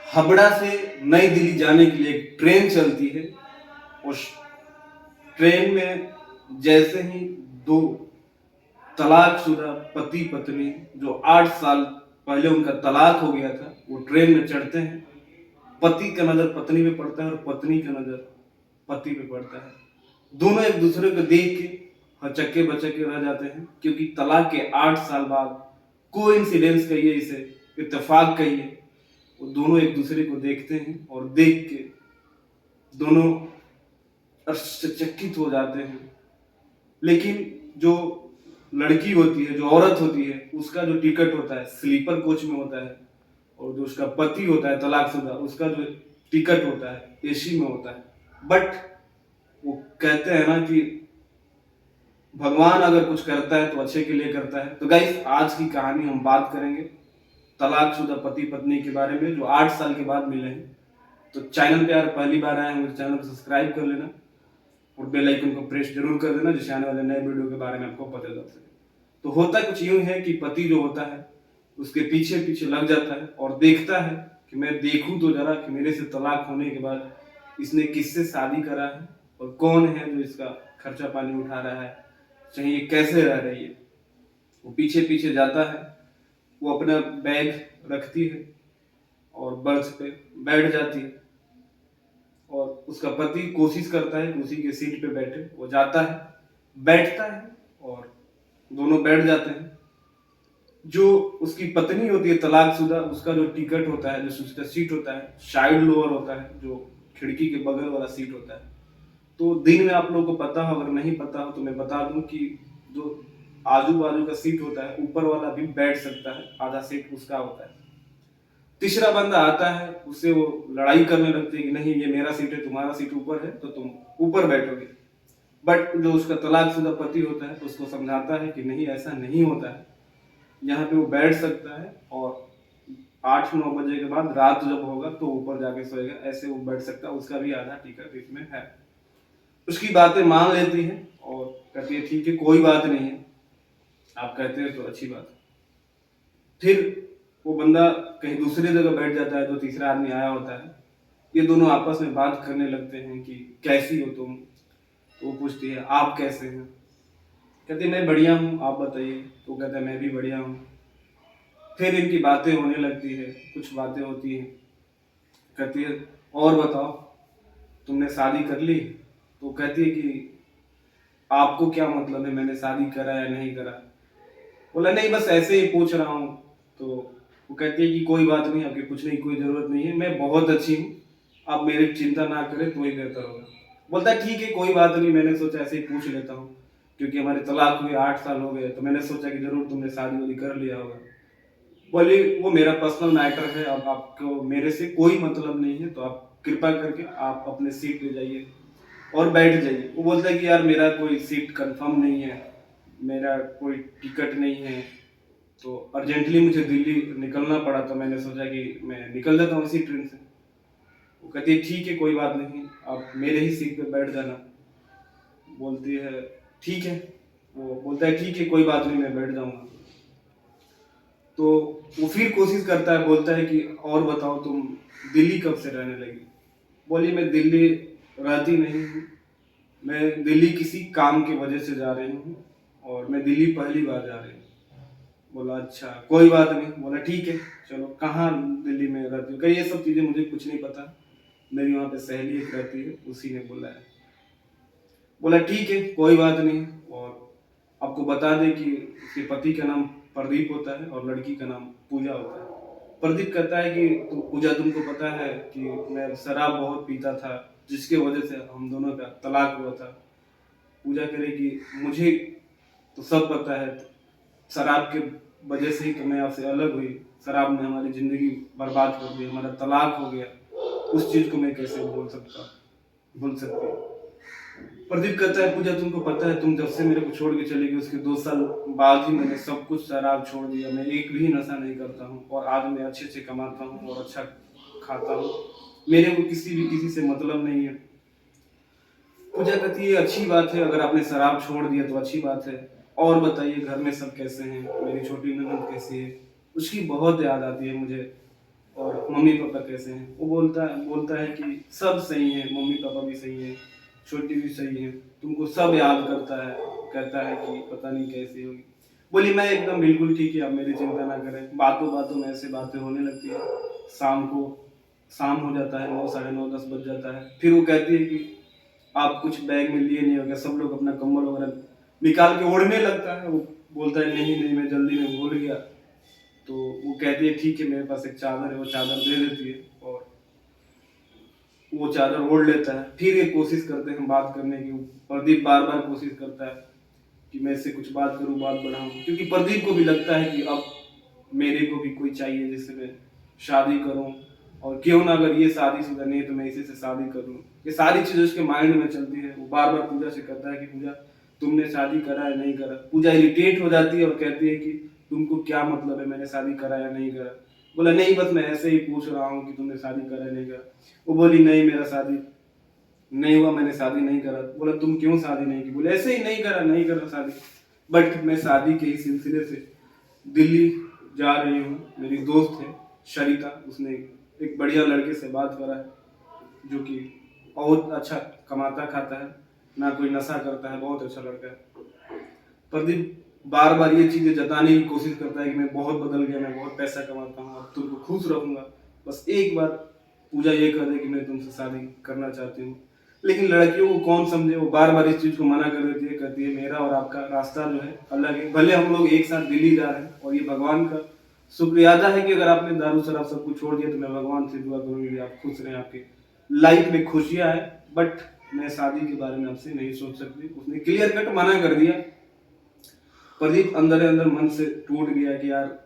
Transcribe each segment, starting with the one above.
हावड़ा से नई दिल्ली जाने के लिए एक ट्रेन चलती है। उस ट्रेन में जैसे ही दो तलाकशुदा पति पत्नी जो 8 साल पहले उनका तलाक हो गया था, वो ट्रेन में चढ़ते हैं। पति का नजर पत्नी पे पड़ता है और पत्नी का नजर पति पे पड़ता है। दोनों एक दूसरे को देख के हचक्के बचक्के रह जाते हैं, क्योंकि तलाक के 8 साल बाद, कोइंसिडेंस कहिए इसे, इत्तेफाक कहिए, वो दोनों एक दूसरे को देखते हैं और देख के दोनों आश्चर्यचकित हो जाते हैं। लेकिन जो लड़की होती है, जो औरत होती है, उसका जो टिकट होता है स्लीपर कोच में होता है, और जो उसका पति होता है तलाकशुदा, उसका जो टिकट होता है एसी में होता है। बट वो कहते हैं ना कि भगवान अगर कुछ करता है तो अच्छे के लिए करता है। तो गाइस, आज की कहानी हम बात करेंगे तलाकशुदा पति पत्नी के बारे में, जो 8 साल के बाद मिले हैं। तो चैनल पे यार पहली बार आए हैं तो चैनल को सब्सक्राइब कर लेना और बेल आइकन को प्रेस जरूर कर देना, जिससे आने वाले नए वीडियो के बारे में आपको पता चल सके। तो होता कुछ यूं है कि पति जो होता है उसके पीछे पीछे लग जाता है और देखता है कि मैं देखूं तो जरा कि मेरे से तलाक होने के बाद इसने किससे शादी करा है और कौन है जो इसका खर्चा पानी उठा रहा है, चाहे ये कैसे रह रही है। वो पीछे पीछे जाता है, वो अपना बैग रखती है और बर्थ पे बैठ जाती है, और उसका पति कोशिश करता है कि उसी के सीट पे बैठे। वो जाता है, बैठता है और दोनों बैठ जाते हैं। जो उसकी पत्नी होती है तलाकशुदा, उसका जो टिकट होता है, जो उसका सीट होता है, साइड लोअर होता है, जो खिड़की के बगल वाला सीट होता है। तो दिन में आप लोगों को पता हो, अगर नहीं पता हो तो मैं बता दूं कि जो आजू बाजू का सीट होता है, ऊपर वाला भी बैठ सकता है, आधा सीट उसका होता है। तीसरा बंदा आता है, उससे वो लड़ाई करने लगते हैं कि नहीं ये मेरा सीट है, तुम्हारा सीट ऊपर है तो तुम ऊपर बैठोगे। बट जो उसका तलाकशुदा पति होता है उसको समझाता है कि नहीं, ऐसा नहीं होता है, यहाँ पे वो बैठ सकता है और 8-9 बजे के बाद रात जब होगा तो ऊपर जाके सोएगा, ऐसे वो बैठ सकता है, उसका भी आधा टिकट इसमें है। उसकी बातें मान लेती है और कहती है ठीक है कोई बात नहीं है, आप कहते हैं तो अच्छी बात है। फिर वो बंदा कहीं दूसरी जगह बैठ जाता है, जो तीसरा आदमी आया होता है। ये दोनों आपस में बात करने लगते हैं कि कैसी हो तुम। तो वो पूछती है आप कैसे हैं, कहती है मैं बढ़िया हूँ, आप बताइए। तो कहता है मैं भी बढ़िया हूँ। फिर इनकी बातें होने लगती है, कुछ बातें होती हैं। कहती है और बताओ, तुमने शादी कर ली। तो कहती है कि आपको क्या मतलब है मैंने शादी करा या नहीं करा। बोला नहीं बस ऐसे ही पूछ रहा हूँ। तो वो कहती है कि कोई बात नहीं, आपके पूछने की कोई जरूरत नहीं है, मैं बहुत अच्छी हूँ, आप मेरी चिंता ना करें तो ही बेहतर होगा। बोलता है ठीक है कोई बात नहीं, मैंने सोचा ऐसे ही पूछ लेता हूँ, क्योंकि हमारे तलाक हुए 8 साल हो गए, तो मैंने सोचा कि जरूर तुमने शादी वादी कर लिया होगा। बोले वो मेरा पर्सनल मैटर है, अब आपको मेरे से कोई मतलब नहीं है, तो आप कृपा करके आप अपने सीट पे जाइए और बैठ जाइए। वो बोलता है कि यार मेरा कोई सीट कंफर्म नहीं है, मेरा कोई टिकट नहीं है, तो अर्जेंटली मुझे दिल्ली निकलना पड़ा, तो मैंने सोचा कि मैं निकल जाता हूँ इसी ट्रेन से। वो कहती है ठीक है कोई बात नहीं, आप मेरे ही सीट पे बैठ जाना। बोलती है ठीक है। वो बोलता है ठीक है कोई बात नहीं, मैं बैठ जाऊंगा। तो वो फिर कोशिश करता है, बोलता है कि और बताओ तुम दिल्ली कब से रहने लगी। बोली मैं दिल्ली रहती नहीं हूँ, मैं दिल्ली किसी काम की वजह से जा रही हूँ और मैं दिल्ली पहली बार जा रही हूँ। बोला अच्छा कोई बात नहीं। बोला ठीक है चलो, कहाँ दिल्ली में रहती हो। कही ये सब चीज़ें मुझे कुछ नहीं पता, मेरी वहाँ पे सहेली एक रहती है, उसी ने बोला है। बोला ठीक है कोई बात नहीं, और आपको बता दें कि उसके पति का नाम प्रदीप होता है और लड़की का नाम पूजा होता है। प्रदीप कहता है कि तो पूजा तुमको पता है कि मैं शराब बहुत पीता था, जिसके वजह से हम दोनों का तलाक हुआ था। पूजा करे कि मुझे तो सब पता है, शराब के वजह से ही तो मैं आपसे अलग हुई, शराब ने हमारी जिंदगी बर्बाद कर दी, हमारा तलाक हो गया, उस चीज को मैं कैसे भूल सकती हूँ। प्रदीप कहता है पूजा तुमको पता है, तुम जब से मेरे को छोड़ के चली गई उसके 2 साल बाद ही मैंने सब कुछ शराब छोड़ दिया, मैं एक भी नशा नहीं करता हूँ और आज मैं अच्छे से कमाता हूँ और अच्छा खाता हूँ, मेरे को किसी से मतलब नहीं है। पूजा कहती है अच्छी बात है, अगर आपने शराब छोड़ दिया तो अच्छी बात है, और बताइए घर में सब कैसे हैं, मेरी छोटी ननद कैसी है, उसकी बहुत याद आती है मुझे, और मम्मी पापा कैसे हैं? वो बोलता है कि सब सही है, मम्मी पापा भी सही है, छोटी भी सही है, तुमको सब याद करता है, कहता है कि पता नहीं कैसी होगी। बोली मैं एकदम बिल्कुल ठीक है, आप मेरी चिंता ना करें। बातों बातों में ऐसे बातें होने लगती है। शाम को शाम हो जाता है, 9 साढ़े 9 10 बज जाता है। फिर वो कहती है कि आप कुछ बैग में लिए नहीं हो क्या? सब लोग अपना कंबल वगैरह निकाल के ओढ़ने लगता है। वो बोलता है नहीं नहीं, मैं जल्दी में भूल गया। तो वो कहती है ठीक है, मेरे पास एक चादर है, वो चादर दे देती है और वो चादर ओढ़ लेता है। फिर ये कोशिश करते हैं बात करने की। प्रदीप बार बार कोशिश करता है कि मैं इससे कुछ बात करूं, बात बढ़ाऊं, क्योंकि प्रदीप को भी लगता है कि अब मेरे को भी कोई चाहिए जिससे मैं शादी करूं, और क्यों ना अगर ये शादीशुदा नहीं है तो मैं इसी से शादी कर लूं। ये सारी चीजें उसके माइंड में चलती है। वो बार बार पूजा से कहता है कि पूजा तुमने शादी करा है नहीं करा? पूजा इरिटेट हो जाती है और कहती है कि तुमको क्या मतलब है मैंने शादी करा या नहीं करा? बोला नहीं, बस मैं ऐसे ही पूछ रहा हूँ कि तुमने शादी करा है नहीं करा। वो बोली नहीं, मेरा शादी नहीं हुआ, मैंने शादी नहीं करा। बोला तुम क्यों शादी नहीं की? बोले ऐसे ही नहीं करा शादी। बट मैं शादी के ही सिलसिले से दिल्ली जा रही हूँ। मेरी दोस्त है शरिता, उसने एक बढ़िया लड़के से बात करा है जो कि बहुत अच्छा कमाता खाता है, ना कोई नशा करता है, बहुत अच्छा लड़का है। प्रदीप बार बार ये चीजें जताने की कोशिश करता है कि मैं बहुत बदल गया, मैं बहुत पैसा कमाता हूँ, अब तुमको खुश रखूंगा, बस एक बार पूजा ये कर दे कि मैं तुमसे शादी करना चाहती हूँ। लेकिन लड़कियों को कौन समझे, वो बार बार इस चीज को मना कर देती है, कहती है मेरा और आपका रास्ता जो है अलग है। भले हम लोग एक साथ दिल्ली जा रहे हैं और ये भगवान का शुक्रियादा है कि अगर आपने दारू शराब सब कुछ छोड़ दिया तो मैं भगवान से दुआ करूंगी आप खुश रहें, आपके लाइफ में खुशियां है। बट मैं शादी के बारे में आपसे नहीं सोच सकती। उसने क्लियर कट मना कर दिया। प्रदीप अंदर अंदर मन से टूट गया कि यार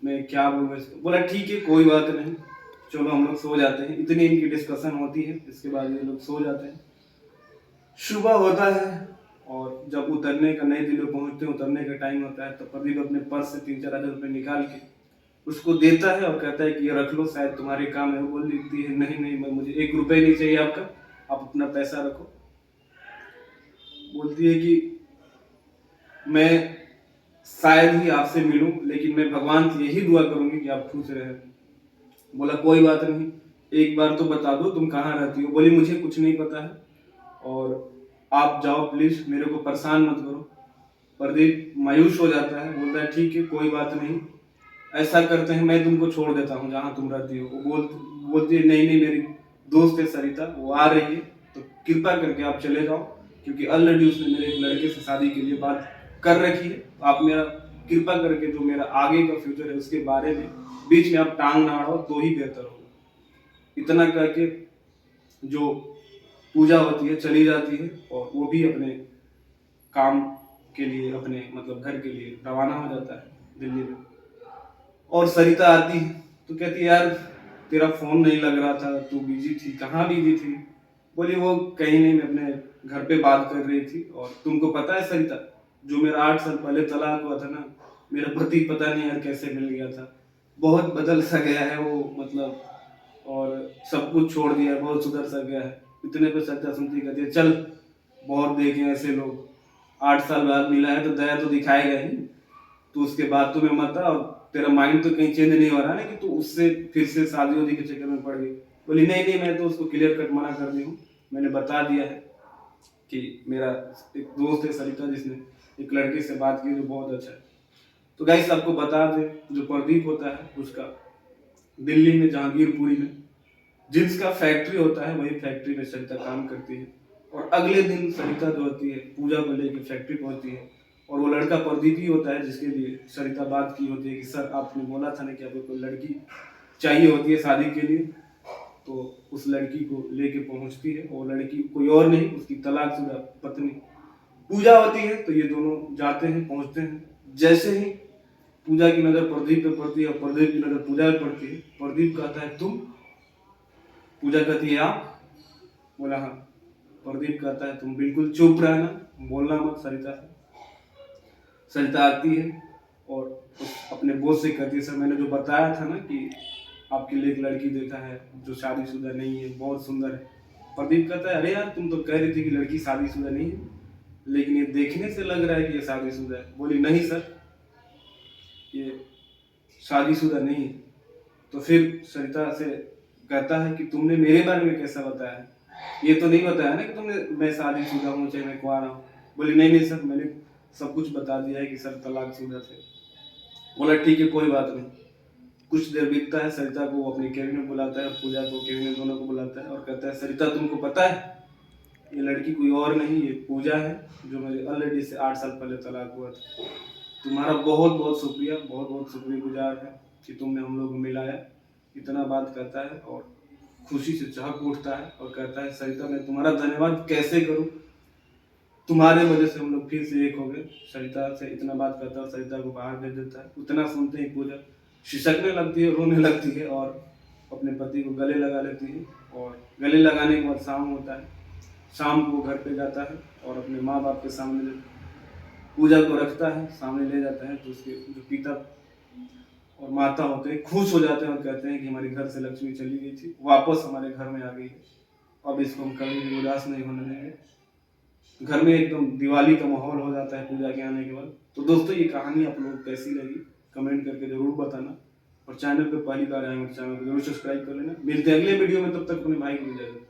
मैं क्या बोलूँ इसको। बोला ठीक है कोई बात नहीं, चलो हम लोग सो जाते हैं। इतनी इनकी डिस्कशन होती है, इसके बाद ये लोग सो जाते हैं। सुबह होता है और जब उतरने का नई दिल्ली पहुंचते हैं, उतरने का टाइम होता है, तो प्रदीप अपने पर्स से 3-4 हज़ार रुपये निकाल के उसको देता है और कहता है कि ये रख लो, शायद तुम्हारे काम है। वो बोल देती है नहीं नहीं, मैं मुझे 1 रुपये नहीं चाहिए आपका, आप अपना पैसा रखो। बोलती है कि मैं शायद ही आपसे मिलूं, लेकिन मैं भगवान से यही दुआ करूंगी कि आप खुश रहें। बोला कोई बात नहीं, एक बार तो बता दो तुम कहाँ रहती हो? बोली मुझे कुछ नहीं पता है और आप जाओ प्लीज, मेरे को परेशान मत करो। प्रदीप मायूस हो जाता है, बोलता है ठीक है कोई बात नहीं, ऐसा करते हैं मैं तुमको छोड़ देता हूँ जहाँ तुम रहती हो। वो बोलती है नहीं नहीं, मेरी दोस्त है सरिता, वो आ रही है, तो कृपा करके आप चले जाओ, क्योंकि ऑलरेडी उसने मेरे एक लड़के से शादी के लिए बात कर रखी है। तो आप मेरा कृपा करके जो मेरा आगे का फ्यूचर है उसके बारे में बीच में आप टांग ना अड़ाओ तो ही बेहतर होगा। इतना करके जो पूजा होती है चली जाती है और वो भी अपने काम के लिए, अपने मतलब घर के लिए रवाना हो जाता है दिल्ली में। और सरिता आती है तो कहती है यार तेरा फोन नहीं लग रहा था, तू बिजी थी, कहाँ बिजी थी? बोली वो कहीं नहीं, मैं अपने घर पे बात कर रही थी। और तुमको पता है सरिता, जो मेरा 8 साल पहले तलाक हुआ था ना, मेरा पति पता नहीं यार कैसे मिल गया था, बहुत बदल सा गया है वो, मतलब और सब कुछ छोड़ दिया है, बहुत सुधर सा गया है। इतने पे सरिता सुनती कहती है चल, बहुत देखे ऐसे लोग, 8 साल बाद मिला है तो दया तो दिखाएगा ही, तो उसके बाद तुम्हें मत आ, और तेरा माइंड तो कहीं चेंज नहीं हो रहा है ना कि तू उससे फिर से शादी वादी के चक्कर में पड़ गई। बोली नहीं नहीं, मैं तो उसको क्लियर कट मना कर दी हूँ, मैंने बता दिया है कि मेरा एक दोस्त है सरिता जिसने एक लड़के से बात की जो बहुत अच्छा है। तो गाइस आपको बता दें, जो प्रदीप होता है उसका दिल्ली में जहांगीरपुरी में जींस का फैक्ट्री होता है, वही फैक्ट्री में सरिता काम करती है। और अगले दिन सरिता जो होती है पूजा को लेकर फैक्ट्री पहुंचती है, और वो लड़का प्रदीप ही होता है जिसके लिए सरिता बात की होती है कि सर आपने बोला था ना कि आपको कोई लड़की चाहिए होती है शादी के लिए। तो उस लड़की को लेके पहुंचती है, और लड़की कोई और नहीं, उसकी तलाकशुदा पत्नी पूजा होती है। तो ये दोनों जाते हैं, पहुंचते हैं। जैसे ही पूजा की नजर प्रदीप पे पड़ती है और प्रदीप की नजर पूजा पे पड़ती है, प्रदीप कहता है तुम? पूजा कहती है आप? बोला हाँ। प्रदीप कहता है तुम बिल्कुल चुप रहना, बोलना मत सरिता से। सरिता आती है और अपने बॉस से कहती है सर मैंने जो बताया था ना कि आपके लिए एक लड़की देखा है जो शादीशुदा नहीं है, बहुत सुंदर है। प्रदीप कहता है अरे यार तुम तो कह रही थी कि लड़की शादीशुदा नहीं है, लेकिन ये देखने से लग रहा है कि ये शादीशुदा है। बोली नहीं सर, ये शादीशुदा नहीं है। तो फिर सरिता से कहता है कि तुमने मेरे बारे में कैसा बताया, ये तो नहीं बताया ना कि तुमने मैं शादीशुदा हूँ चाहे मैं कुंवारा हूँ। बोली नहीं नहीं सर, मैंने सब कुछ बता दिया है कि सर तलाकशुदा थे। बोला ठीक है कोई बात नहीं। कुछ देर बीतता है, सरिता को वो अपने केबिन में बुलाता है, पूजा को केबिन में, दोनों को बुलाता है और कहता है सरिता तुमको पता है ये लड़की कोई और नहीं, ये पूजा है जो मेरे ऑलरेडी से 8 साल पहले तलाक हुआ था। तुम्हारा बहुत बहुत शुक्रिया, बहुत बहुत शुक्रगुजार है कि तुमने हम लोग को मिलाया। इतना बात कहता है और खुशी से चहक उठता है और कहता है सरिता मैं तुम्हारा धन्यवाद कैसे करूं, तुम्हारे वजह से हम लोग फिर से एक हो गए। सरिता से इतना बात करता है और सरिता को बाहर भेज देता है। उतना सुनते ही पूजा सिसकने लगती है, रोने लगती है और अपने पति को गले लगा लेती है। और गले लगाने के बाद शाम होता है, शाम को घर पे जाता है और अपने माँ बाप के सामने पूजा को रखता है, सामने ले जाता है। तो उसके जो पिता और माता होते हैं खुश हो जाते हैं और कहते हैं कि हमारे घर से लक्ष्मी चली गई थी, वापस हमारे घर में आ गई है, अब इसको हम कभी भी उदास नहीं होने देंगे। घर में एकदम दिवाली का माहौल हो जाता है पूजा के आने के बाद। तो दोस्तों ये कहानी आप लोगों को कैसी लगी कमेंट करके जरूर बताना, और चैनल पे पहली बार आए हैं चैनल को जरूर सब्सक्राइब कर लेना। मिलते हैं अगले वीडियो में, तब तक अपने भाई को इजाजत।